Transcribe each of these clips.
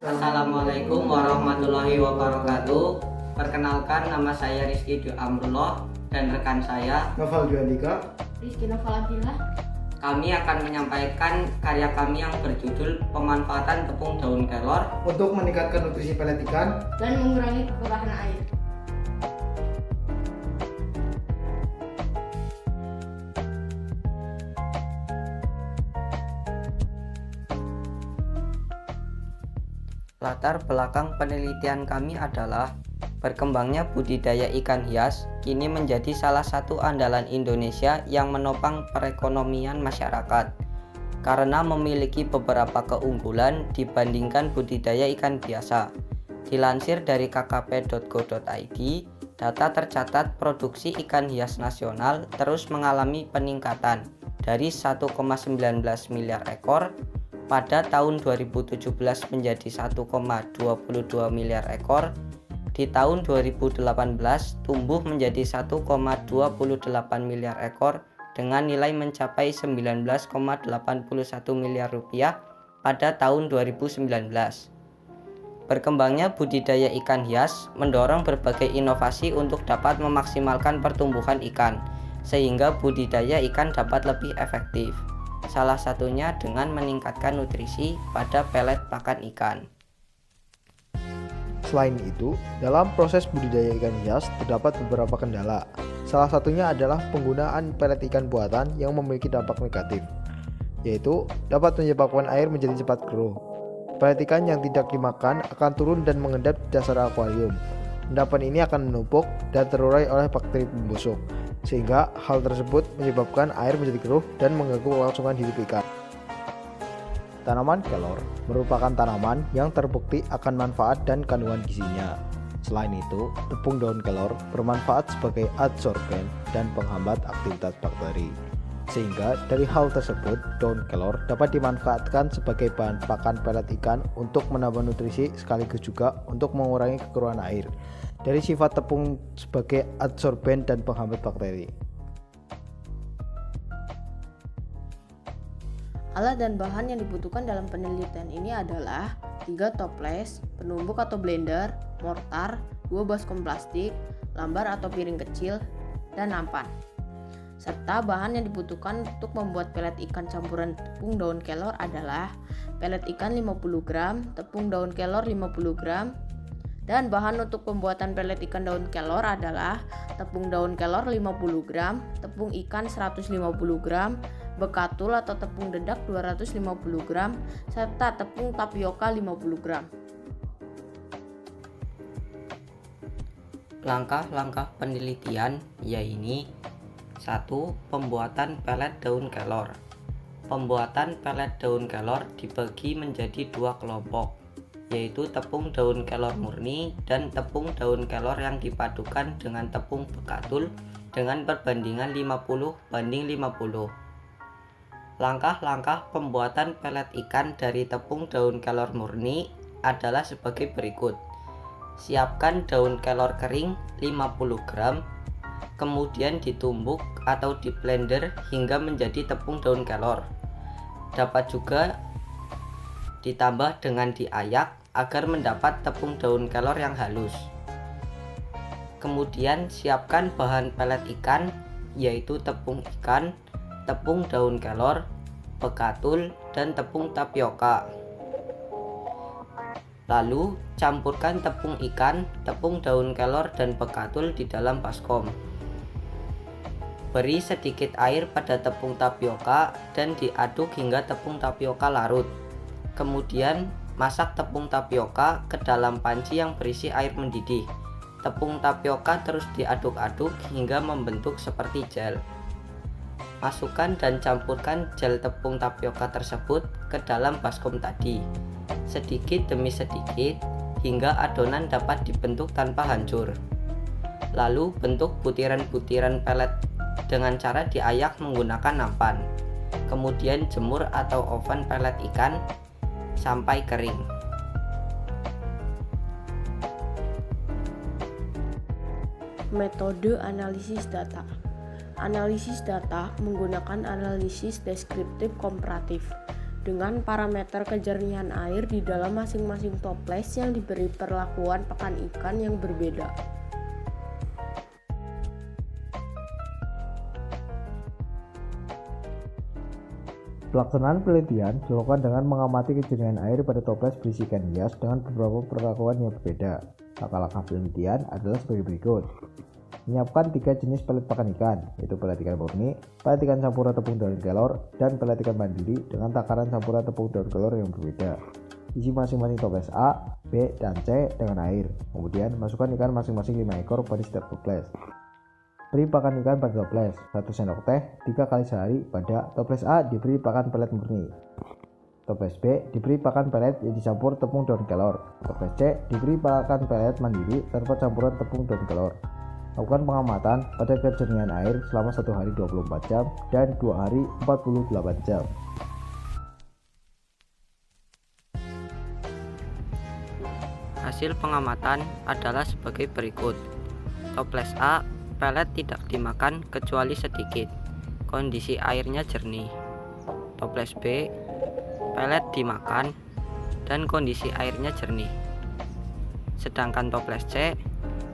Assalamualaikum warahmatullahi wabarakatuh. Perkenalkan, nama saya Rizky Dwi Amrullah dan rekan saya Noval Juandika. Rizky Novalabila. Kami akan menyampaikan karya kami yang berjudul pemanfaatan tepung daun kelor Untuk meningkatkan nutrisi pelet ikan dan mengurangi kekurahan air. Latar belakang penelitian kami adalah berkembangnya budidaya ikan hias kini menjadi salah satu andalan Indonesia yang menopang perekonomian masyarakat karena memiliki beberapa keunggulan dibandingkan budidaya ikan biasa. Dilansir dari kkp.go.id, data tercatat produksi ikan hias nasional terus mengalami peningkatan dari 1,19 miliar ekor pada tahun 2017 menjadi 1,22 miliar ekor. Di tahun 2018 tumbuh menjadi 1,28 miliar ekor dengan nilai mencapai 19,81 miliar rupiah pada tahun 2019. Berkembangnya budidaya ikan hias mendorong berbagai inovasi untuk dapat memaksimalkan pertumbuhan ikan, sehingga budidaya ikan dapat lebih efektif. Salah satunya dengan meningkatkan nutrisi pada pelet pakan ikan. Selain itu, dalam proses budidaya ikan hias terdapat beberapa kendala. Salah satunya adalah penggunaan pelet ikan buatan yang memiliki dampak negatif, yaitu dapat menyebabkan air menjadi cepat keruh. Pelet ikan yang tidak dimakan akan turun dan mengendap di dasar akuarium. Endapan ini akan menumpuk dan terurai oleh bakteri pembusuk, sehingga hal tersebut menyebabkan air menjadi keruh dan mengganggu kelangsungan hidup ikan. Tanaman kelor merupakan tanaman yang terbukti akan manfaat dan kandungan gizinya. Selain itu, tepung daun kelor bermanfaat sebagai adsorben dan penghambat aktivitas bakteri. Sehingga dari hal tersebut, daun kelor dapat dimanfaatkan sebagai bahan pakan pelet ikan untuk menambah nutrisi sekaligus juga untuk mengurangi kekurangan air. Dari sifat tepung sebagai adsorben dan penghambat bakteri. Alat dan bahan yang dibutuhkan dalam penelitian ini adalah 3 toples, penumbuk atau blender, mortar, 2 baskom plastik, lambar atau piring kecil, dan nampan. Serta bahan yang dibutuhkan untuk membuat pelet ikan campuran tepung daun kelor adalah pelet ikan 50 gram, tepung daun kelor 50 gram, dan bahan untuk pembuatan pelet ikan daun kelor adalah tepung daun kelor 50 gram, tepung ikan 150 gram, bekatul atau tepung dedak 250 gram, serta tepung tapioka 50 gram. Langkah-langkah penelitian yaitu 1. Pembuatan pelet daun kelor. Pembuatan pelet daun kelor dibagi menjadi 2 kelompok, yaitu tepung daun kelor murni dan tepung daun kelor yang dipadukan dengan tepung bekatul dengan perbandingan 50:50. Langkah-langkah pembuatan pelet ikan dari tepung daun kelor murni adalah sebagai berikut. Siapkan daun kelor kering 50 gram, kemudian ditumbuk atau di blender hingga menjadi tepung daun kelor. Dapat juga ditambah dengan diayak agar mendapat tepung daun kelor yang halus. Kemudian siapkan bahan pelet ikan, yaitu tepung ikan, tepung daun kelor, bekatul, dan tepung tapioka. Lalu campurkan tepung ikan, tepung daun kelor, dan bekatul di dalam baskom. Beri sedikit air pada tepung tapioka dan diaduk hingga tepung tapioka larut. Kemudian masak tepung tapioka ke dalam panci yang berisi air mendidih. Tepung tapioka terus diaduk-aduk hingga membentuk seperti gel. Masukkan dan campurkan gel tepung tapioka tersebut ke dalam baskom tadi, sedikit demi sedikit hingga adonan dapat dibentuk tanpa hancur. Lalu bentuk butiran-butiran pelet dengan cara diayak menggunakan nampan. Kemudian jemur atau oven pelet ikan sampai kering. Metode analisis data. Analisis data menggunakan analisis deskriptif komparatif. dengan parameter kejernihan air di dalam masing-masing toples yang diberi perlakuan pakan ikan yang berbeda. Pelaksanaan penelitian dilakukan dengan mengamati kejernihan air pada toples berisi ikan hias dengan beberapa perlakuan yang berbeda. Langkah-langkah penelitian adalah sebagai berikut. Menyiapkan 3 jenis pelet pakan ikan, yaitu pelet ikan murni, pelet ikan campuran tepung daun kelor, dan pelet ikan mandiri dengan takaran campuran tepung daun kelor yang berbeda. Isi masing-masing toples A, B, dan C dengan air. Kemudian masukkan ikan masing-masing 5 ekor pada setiap toples. Beri pakan ikan pada toples 1 sendok teh 3 kali sehari pada toples A diberi pakan pelet murni. Toples B diberi pakan pelet yang dicampur tepung daun kelor. Toples C diberi pakan pelet mandiri tanpa campuran tepung daun kelor. Lakukan pengamatan pada kejernihan air selama 1 hari 24 jam dan 2 hari 48 jam. Hasil pengamatan adalah sebagai berikut. Toples A, pelet tidak dimakan kecuali sedikit. Kondisi airnya jernih. Toples B, pelet dimakan dan kondisi airnya jernih. Sedangkan toples C,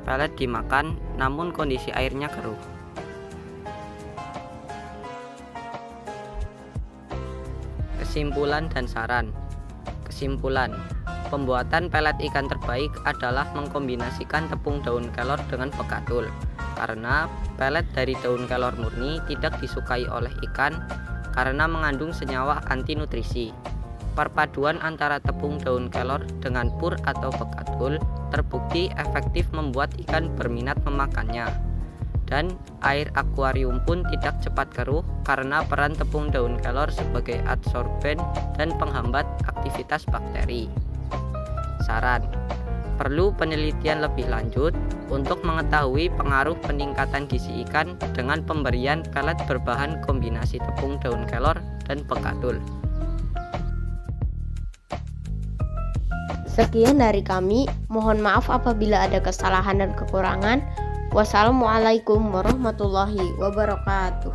pelet dimakan namun kondisi airnya keruh. Kesimpulan dan saran. Kesimpulan, pembuatan pelet ikan terbaik adalah mengkombinasikan tepung daun kelor dengan bekadul, karena pelet dari daun kelor murni tidak disukai oleh ikan karena mengandung senyawa anti nutrisi. Perpaduan antara tepung daun kelor dengan pur atau bekadul terbukti efektif membuat ikan berminat memakannya. Dan air akuarium pun tidak cepat keruh karena peran tepung daun kelor sebagai adsorben dan penghambat aktivitas bakteri. Saran: perlu penelitian lebih lanjut untuk mengetahui pengaruh peningkatan gizi ikan dengan pemberian pelet berbahan kombinasi tepung daun kelor dan bekadul. Sekian dari kami, mohon maaf apabila ada kesalahan dan kekurangan. Wassalamualaikum warahmatullahi wabarakatuh.